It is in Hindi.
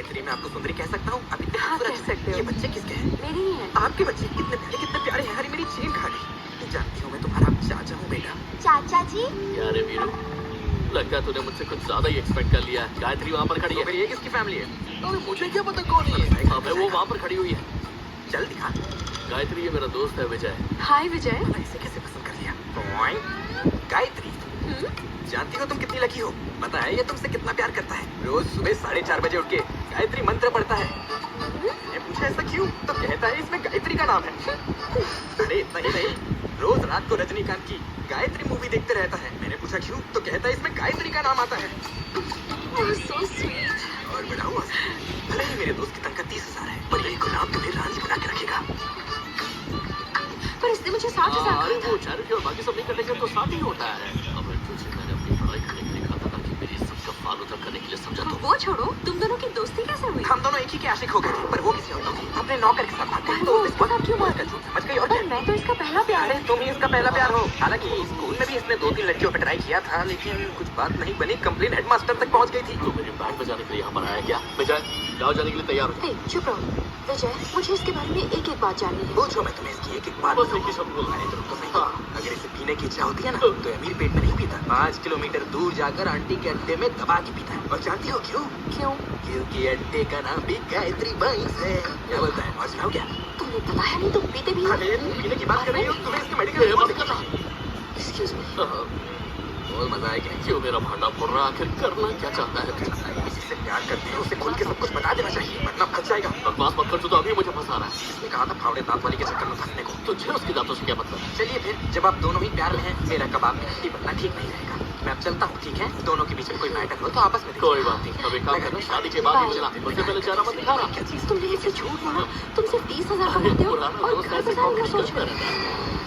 गायत्री, मैं आपको सुंदरी कह सकता हूँ? अभी हाँ, कह सकते हो। ये बच्चे किसके हैं? मेरी ही है। आपके बच्चे कितने प्यारे हैं। अरे मेरी चेन खा गई। जानती हूँ मैं तुम्हारा चाचा हूँ बेटा। चाचा जी। क्या रे वीरू, लगता है तूने मुझसे कुछ ज्यादा ही एक्सपेक्ट कर लिया है। गायत्री वहाँ पर खड़ी है। तो मेरी ये किसकी फैमिली है? अबे मुझे क्या पता कौन है ये? अबे वो वहाँ पर खड़ी हुई है। चल दिखा। गायत्री ये मेरा दोस्त है विजय। हाय विजय। मैंने इसे कैसे पसंद कर लिया? गायत्री, जानती हो तुम कितनी लकी हो? पता है ये तुमसे कितना प्यार करता है? रोज सुबह 4:30 बजे उठ के गायत्री मंत्र पढ़ता है। मैंने पूछा ऐसा क्यों? तो कहता है इसमें गायत्री का नाम है। अरे इतना ही नहीं, रोज रात को रजनीकांत की गायत्री मूवी देखते रहता है। मैंने पूछा क्यों? तो कहता है इसमें गायत्री का नाम आता है। So sweet. और बड़ा हुआ, भले ही मेरे दोस्त की तनख्वाह 30,000 है, पर ये गुलाम तुम्हें रानी बना के रखेगा। पर इसने मुझे 60,000 अरे वो चैरिटी और बाकी सब नहीं करने के तो साथ ही होता है। अब तुझे मैंने अपनी पढ़ाई करने के लिए कहा था कि मेरी सबका फालू तक करने के लिए समझा तो। वो छोड़ो, तुम दोनों की दोस्ती कैसे हुई? हम दोनों एक ही के आशिक हो गए थे, पर वो किसी और की अपने नौकर के साथ भाग गई। वो इसके साथ क्यों भाग गई? समझ गई? और पर मैं तो इसका पहला प्यार अरे है। तुम ही इसका पहला प्यार हो। हालांकि स्कूल में भी इसने 2-3 लड़कियों पे ट्राई किया था, लेकिन कुछ बात नहीं बनी। कंप्लेन हेडमास्टर तक पहुंच गई थी। तो मेरी बैंड बजाने के लिए यहाँ पर आया क्या? विजय गाँव जाने के लिए तैयार हो। हे, चुप रहो। विजय, मुझे इसके बारे में एक बात जाननी है। पूछो, मैं तुम्हें इसकी एक बात बस एक ही शब्द बोलना है। अरे तुम तो सही। हाँ। अगर इसे पीने की इच्छा होती है ना, तो अमीर पेट में नहीं पीता, 5 किलोमीटर दूर जाकर आंटी के अड्डे में दबा के पीता है। और जानती हो क्यों? क्यों? क्योंकि अड्डे का नाम भी गायत्री बाइस है। क्या बोलता है? और सुनाओ क्या? तुमने बताया नहीं, तुम पीते भी हो? अरे पीने की बात कर रही हो? तुम्हें इसके मेडिकल रिपोर्ट दिखाना। Excuse me. बहुत मजा आएगा। क्यों मेरा भांडा फोड़ रहा? आखिर करना क्या चाहता है? किसी से प्यार करते हैं उसे खुल के सब कुछ बता देना चाहिए, वरना फंस जाएगा। बकवास मत कर, तू तो अभी मुझे फंसा रहा है। इसने कहा था फावड़े दांत वाली के चक्कर में फंसने को। तुझे उसकी दांतों से क्या मतलब? चलिए फिर, जब आप दोनों ही प्यार में हैं, मेरा कबाब में हड्डी बनना ठीक नहीं रहेगा। मैं अब चलता हूँ, ठीक है? दोनों के बीच में कोई मैटर हो तो आपस में देखिए। कोई बात नहीं, अब एक काम करना, शादी के बाद ही मिलना। उससे पहले चेहरा मत दिखा रहा। क्या चीज? तुमने इसे झूठ बोला। तुम सिर्फ 30,000 कमाते हो पुराना और दोस्त घर ऐसे बसाने का कॉम्प्लिकेट सोच करता रहे हो। रहता है।